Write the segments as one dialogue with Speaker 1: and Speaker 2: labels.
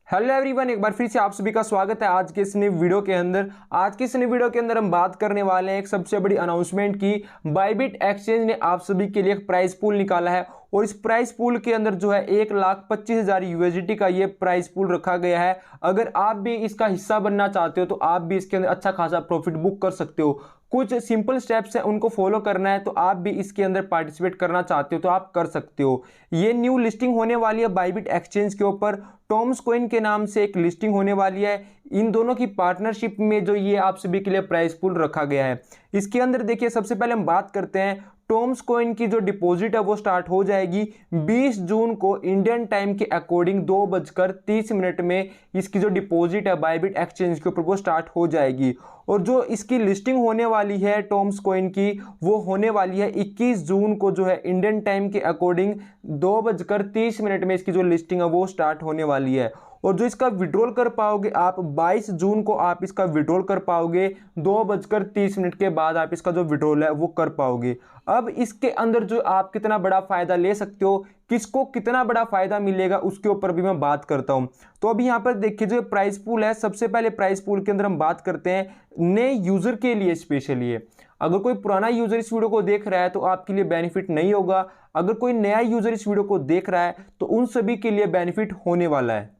Speaker 1: Hello everyone, एक बार फिर से आप सभी का स्वागत है आज के इस नए वीडियो के अंदर। आज के इस नए वीडियो के अंदर हम बात करने वाले हैं एक सबसे बड़ी अनाउंसमेंट की। बायबिट एक्सचेंज ने आप सभी के लिए एक प्राइस पूल निकाला है और इस प्राइस पूल के अंदर जो है 1,25,000 यूएसडीटी का ये प्राइस पूल रखा गया है। अगर आप भी इसका हिस्सा बनना चाहते हो तो आप भी इसके अंदर अच्छा खासा प्रॉफिट बुक कर सकते हो। कुछ सिंपल स्टेप्स हैं, उनको फॉलो करना है तो आप भी इसके अंदर पार्टिसिपेट करना चाहते हो तो आप कर सकते हो। ये न्यू लिस्टिंग होने वाली है बायबिट एक्सचेंज के ऊपर। टॉम्स कॉइन के नाम से एक लिस्टिंग होने वाली है। इन दोनों की पार्टनरशिप में जो ये आप सभी के लिए प्राइस पूल रखा गया है, इसके अंदर देखिए सबसे पहले हम बात करते हैं टॉम्स कॉइन की जो डिपॉजिट है वो स्टार्ट हो जाएगी 20 जून को इंडियन टाइम के अकॉर्डिंग 2:30 में। इसकी जो डिपॉजिट है बायबिट एक्सचेंज के ऊपर वो स्टार्ट हो जाएगी और जो इसकी लिस्टिंग होने वाली है टॉम्स कॉइन की वो होने वाली है 21 जून को जो है इंडियन टाइम के अकॉर्डिंग 2:30 में। इसकी जो लिस्टिंग है वो स्टार्ट होने वाली है और जो इसका विड्रॉल कर पाओगे आप 22 जून को आप इसका विड्रॉल कर पाओगे। 2:30 के बाद आप इसका जो विड्रॉल है वो कर पाओगे। अब इसके अंदर जो आप कितना बड़ा फायदा ले सकते हो, किसको कितना बड़ा फायदा मिलेगा, उसके ऊपर भी मैं बात करता हूं। तो अभी यहां पर देखिए जो प्राइस पूल है, सबसे पहले प्राइस पूल के अंदर हम बात करते हैं नए यूजर के लिए स्पेशली है। अगर कोई पुराना यूजर इस वीडियो को देख रहा है तो आपके लिए बेनिफिट नहीं होगा। अगर कोई नया यूजर इस वीडियो को देख रहा है तो उन सभी के लिए बेनिफिट होने वाला है।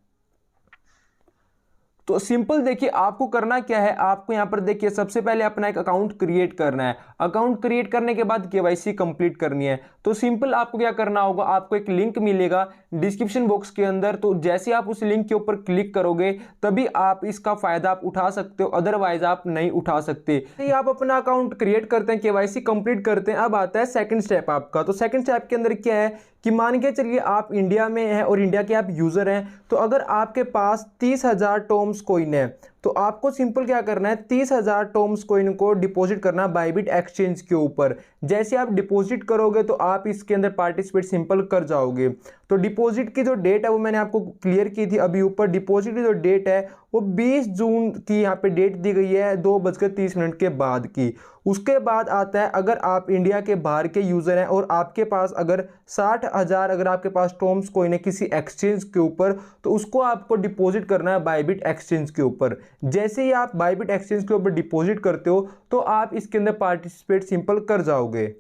Speaker 1: तो सिंपल देखिए आपको करना क्या है, आपको यहां पर देखिए सबसे पहले अपना एक अकाउंट क्रिएट करना है। अकाउंट क्रिएट करने के बाद केवाईसी कंप्लीट करनी है। तो सिंपल आपको क्या करना होगा, आपको एक लिंक मिलेगा डिस्क्रिप्शन बॉक्स के अंदर। तो जैसे आप उस लिंक के ऊपर क्लिक करोगे तभी आप इसका फायदा आप उठा सकते हो, अदरवाइज आप नहीं उठा सकते। तो आप अपना अकाउंट क्रिएट करते हैं, केवाईसी कंप्लीट करते हैं। अब आता है सेकंड स्टेप आपका। तो सेकंड स्टेप के अंदर क्या है कि मान के चलिए आप इंडिया में हैं और इंडिया के आप यूजर हैं। तो अगर आपके पास 30,000 टॉम्स कॉइन है तो आपको सिंपल क्या करना है, 30,000 टॉम्स कॉइन को डिपॉजिट करना बायबिट एक्सचेंज के ऊपर। जैसे आप डिपॉजिट करोगे तो आप इसके अंदर पार्टिसिपेट सिंपल कर जाओगे। तो डिपॉजिट की जो डेट है वो मैंने आपको क्लियर की थी अभी ऊपर। डिपॉजिट की जो डेट है वो 20 जून की यहाँ पे डेट दी गई है 2:30 के बाद की। उसके बाद आता है अगर आप इंडिया के बाहर के यूजर हैं और आपके पास अगर 60,000 अगर आपके पास टॉम्स कॉइन है किसी एक्सचेंज के ऊपर तो उसको आपको डिपॉजिट करना है बायबिट एक्सचेंज के ऊपर। जैसे ही आप बायबिट एक्सचेंज के ऊपर डिपॉजिट करते हो तो आप इसके अंदर पार्टिसिपेट सिंपल कर जाओगे।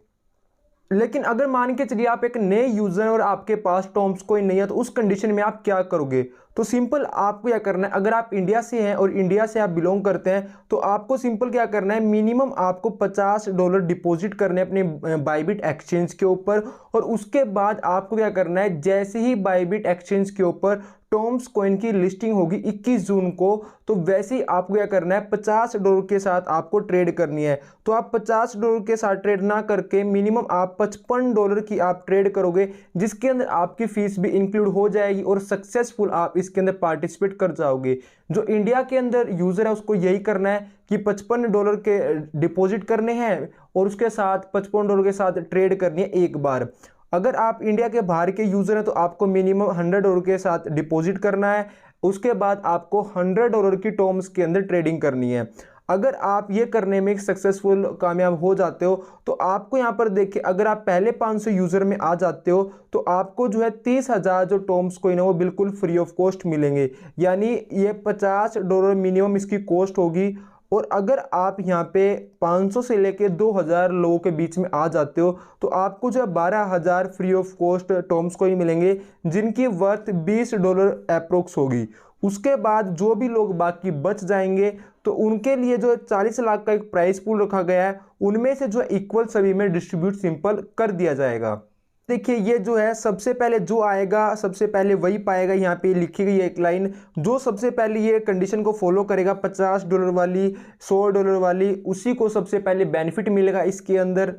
Speaker 1: लेकिन अगर मान के चलिए आप एक नए यूजर हैं और आपके पास टॉम्स कॉइन नहीं है तो उस कंडीशन में आप क्या करोगे। तो सिंपल आपको क्या करना है, अगर आप इंडिया से हैं और इंडिया से आप बिलोंग करते हैं तो आपको सिंपल क्या करना है, मिनिमम आपको $50 डिपॉजिट करने अपने बायबिट एक्सचेंज के ऊपर। और उसके बाद आपको क्या करना है, जैसे ही बायबिट एक्सचेंज के ऊपर टॉम्स कॉइन की लिस्टिंग होगी 21 जून को तो वैसे ही आपको क्या करना है, $50 के साथ आपको ट्रेड करनी है। तो आप $50 के साथ ट्रेड ना करके मिनिमम आप $55 की आप ट्रेड करोगे, जिसके अंदर आपकी फीस भी इंक्लूड हो जाएगी और सक्सेसफुल आप इसके अंदर पार्टिसिपेट कर जाओगे। जो इंडिया के अंदर यूजर है उसको यही करना है कि $55 के डिपॉजिट करने हैं और उसके साथ $55 के साथ ट्रेड करनी है एक बार। अगर आप इंडिया के बाहर के यूजर हैं तो आपको मिनिमम $100 के साथ डिपॉजिट करना है। उसके बाद आपको $100 की टॉम्स के अंदर ट्रेडिंग करनी है। अगर आप ये करने में सक्सेसफुल कामयाब हो जाते हो तो आपको यहाँ पर देखिए अगर आप पहले 500 यूजर में आ जाते हो तो आपको जो है 30,000 जो टॉम्स कॉइन है वो बिल्कुल फ्री ऑफ कॉस्ट मिलेंगे। यानी ये $50 मिनिमम इसकी कॉस्ट होगी। और अगर आप यहाँ पे 500 से लेके 2,000 लोगों के बीच में आ जाते हो तो आपको जो 12,000 free of cost Tom's coin मिलेंगे, जिनकी वर्थ $20 अप्रोक्स होगी। उसके बाद जो भी लोग बाकी बच जाएंगे तो उनके लिए जो 40 लाख का एक प्राइस पूल रखा गया है, उनमें से जो इक्वल सभी में डिस्ट्रीब्यूट सिंपल कर दिया जाएगा। देखिए ये जो है सबसे पहले जो आएगा सबसे पहले वही पाएगा। यहाँ पे लिखी गई है एक लाइन, जो सबसे पहले ये कंडीशन को फॉलो करेगा $50 वाली, $100 वाली, उसी को सबसे पहले बेनिफिट मिलेगा इसके अंदर।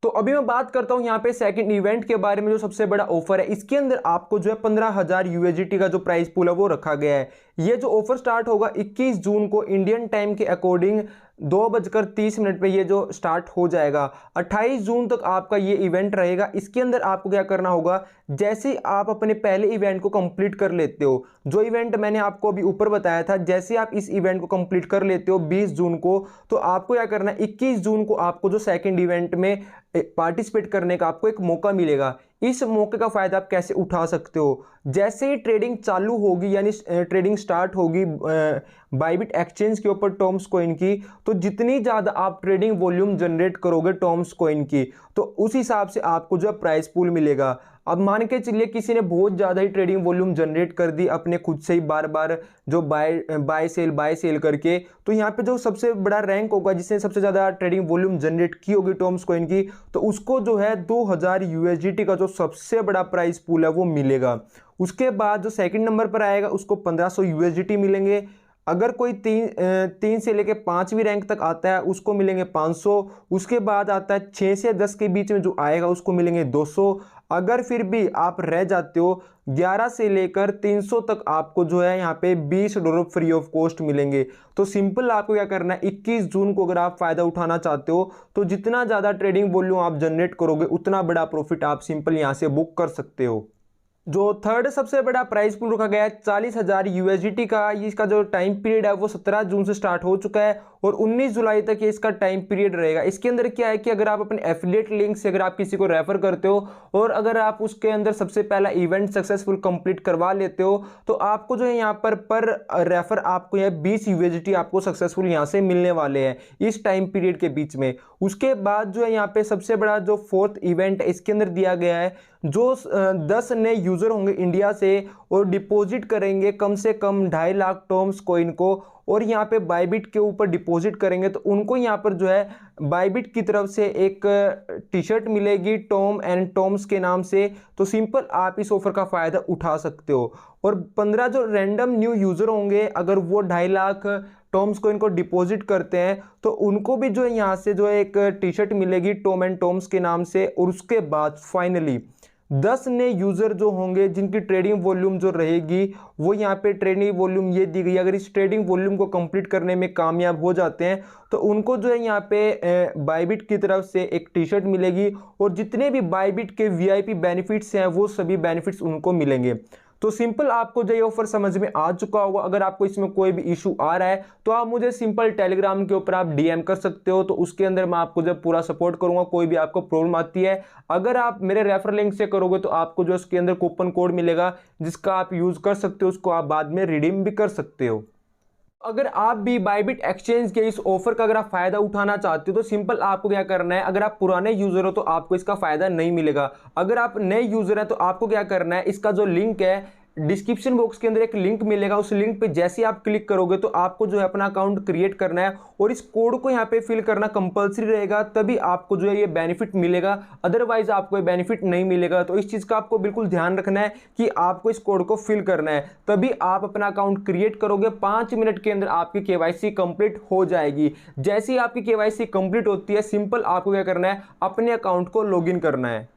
Speaker 1: तो अभी मैं बात करता हूं यहाँ पे सेकंड इवेंट के बारे में। जो सबसे बड़ा ऑफर है इसके अंदर आपको जो है 15,000 यूएसडीटी का जो प्राइस पूल है वो रखा गया है। ये जो ऑफर स्टार्ट होगा 21 जून को इंडियन टाइम के अकॉर्डिंग 2:30 पे ये जो स्टार्ट हो जाएगा। 28 जून तक आपका ये इवेंट रहेगा। इसके अंदर आपको क्या करना होगा, जैसे ही आप अपने पहले इवेंट को कंप्लीट कर लेते हो, जो इवेंट मैंने आपको अभी ऊपर बताया था, जैसे आप इस इवेंट को कंप्लीट कर लेते हो 20 जून को तो आपको क्या करना है, 21 जून को आपको जो सेकंड इवेंट में पार्टिसिपेट करने का आपको एक मौका मिलेगा। इस मौके का फ़ायदा आप कैसे उठा सकते हो। जैसे ही ट्रेडिंग चालू होगी यानी ट्रेडिंग स्टार्ट होगी बायबिट एक्सचेंज के ऊपर टॉम्स कॉइन की, तो जितनी ज़्यादा आप ट्रेडिंग वॉल्यूम जनरेट करोगे टॉम्स कॉइन की, तो उस हिसाब से आपको जो है प्राइस पूल मिलेगा। अब मान के चलिए किसी ने बहुत ज़्यादा ही ट्रेडिंग वॉल्यूम जनरेट कर दी अपने खुद से ही बार बार जो बाय सेल करके, तो यहाँ पे जो सबसे बड़ा रैंक होगा जिसने सबसे ज़्यादा ट्रेडिंग वॉल्यूम जनरेट की होगी टॉम्स कॉइन की, तो उसको जो है 2000 यूएसडीटी का जो सबसे बड़ा प्राइस पूल है वो मिलेगा। उसके बाद जो सेकंड नंबर पर आएगा उसको 1500 यूएसडीटी मिलेंगे। अगर कोई तीन से लेके 5वीं रैंक तक आता है उसको मिलेंगे 500। उसके बाद आता है 6 से 10 के बीच में जो आएगा उसको मिलेंगे 200। अगर फिर भी आप रह जाते हो 11 से लेकर 300 तक आपको जो है यहाँ पे $20 फ्री ऑफ कॉस्ट मिलेंगे। तो सिंपल आपको क्या करना है, 21 जून को अगर आप फायदा उठाना चाहते हो तो जितना ज़्यादा ट्रेडिंग वॉल्यूम आप जनरेट करोगे उतना बड़ा प्रॉफिट आप सिंपल यहाँ से बुक कर सकते हो। जो थर्ड सबसे बड़ा प्राइस पूल रखा गया है 40,000 यूएसडीटी का, इसका जो टाइम पीरियड है वो 17 जून से स्टार्ट हो चुका है और 19 जुलाई तक ये इसका टाइम पीरियड रहेगा। इसके अंदर क्या है कि अगर आप अपने एफिलिएट लिंक से अगर आप किसी को रेफर करते हो और अगर आप उसके अंदर सबसे पहला इवेंट सक्सेसफुल कंप्लीट करवा लेते हो तो आपको जो है यहाँ पर रेफर आपको यह 20 यूएसडीटी आपको सक्सेसफुल यहाँ से मिलने वाले हैं इस टाइम पीरियड के बीच में। उसके बाद जो है यहाँ पे सबसे बड़ा जो फोर्थ इवेंट है इसके अंदर दिया गया है, जो 10 नए यूजर होंगे इंडिया से और डिपॉजिट करेंगे कम से कम 2.5 लाख टॉम्स कॉइन को और यहाँ पे बायबिट के ऊपर डिपॉजिट करेंगे तो उनको यहाँ पर जो है बायबिट की तरफ से एक टी शर्ट मिलेगी टॉम एंड टॉम्स के नाम से। तो सिंपल आप इस ऑफर का फ़ायदा उठा सकते हो। और 15 जो रैंडम न्यू यूज़र होंगे अगर वो 2.5 लाख टॉम्स को इनको डिपॉजिट करते हैं तो उनको भी जो है यहाँ से जो है एक टी शर्ट मिलेगी टॉम एंड टॉम्स के नाम से। और उसके बाद फाइनली 10 नए यूज़र जो होंगे जिनकी ट्रेडिंग वॉल्यूम जो रहेगी वो यहाँ पे ट्रेडिंग वॉल्यूम ये दी गई, अगर इस ट्रेडिंग वॉल्यूम को कंप्लीट करने में कामयाब हो जाते हैं तो उनको जो है यहाँ पे बायबिट की तरफ से एक टी शर्ट मिलेगी और जितने भी बायबिट के वीआईपी बेनिफिट्स हैं वो सभी बेनिफिट्स उनको मिलेंगे। तो सिंपल आपको जो ये ऑफर समझ में आ चुका होगा। अगर आपको इसमें कोई भी इशू आ रहा है तो आप मुझे सिंपल टेलीग्राम के ऊपर आप डीएम कर सकते हो, तो उसके अंदर मैं आपको जब पूरा सपोर्ट करूंगा। कोई भी आपको प्रॉब्लम आती है अगर आप मेरे रेफर लिंक से करोगे तो आपको जो उसके अंदर कूपन कोड मिलेगा जिसका आप यूज कर सकते हो, उसको आप बाद में रिडीम भी कर सकते हो। अगर आप भी बायबिट एक्सचेंज के इस ऑफर का अगर आप फायदा उठाना चाहते हो तो सिंपल आपको क्या करना है, अगर आप पुराने यूजर हो तो आपको इसका फायदा नहीं मिलेगा। अगर आप नए यूजर हैं तो आपको क्या करना है, इसका जो लिंक है डिस्क्रिप्शन बॉक्स के अंदर एक लिंक मिलेगा, उस लिंक पे जैसे आप क्लिक करोगे तो आपको जो है अपना अकाउंट क्रिएट करना है और इस कोड को यहाँ पे फिल करना कंपलसरी रहेगा, तभी आपको जो है ये बेनिफिट मिलेगा, अदरवाइज आपको ये बेनिफिट नहीं मिलेगा। तो इस चीज़ का आपको बिल्कुल ध्यान रखना है कि आपको इस कोड को फिल करना है, तभी आप अपना अकाउंट क्रिएट करोगे। 5 मिनट के अंदर आपकी केवाईसी कंप्लीट हो जाएगी। जैसे ही आपकी केवाईसी कंप्लीट होती है सिंपल आपको क्या करना है, अपने अकाउंट को लॉगिन करना है।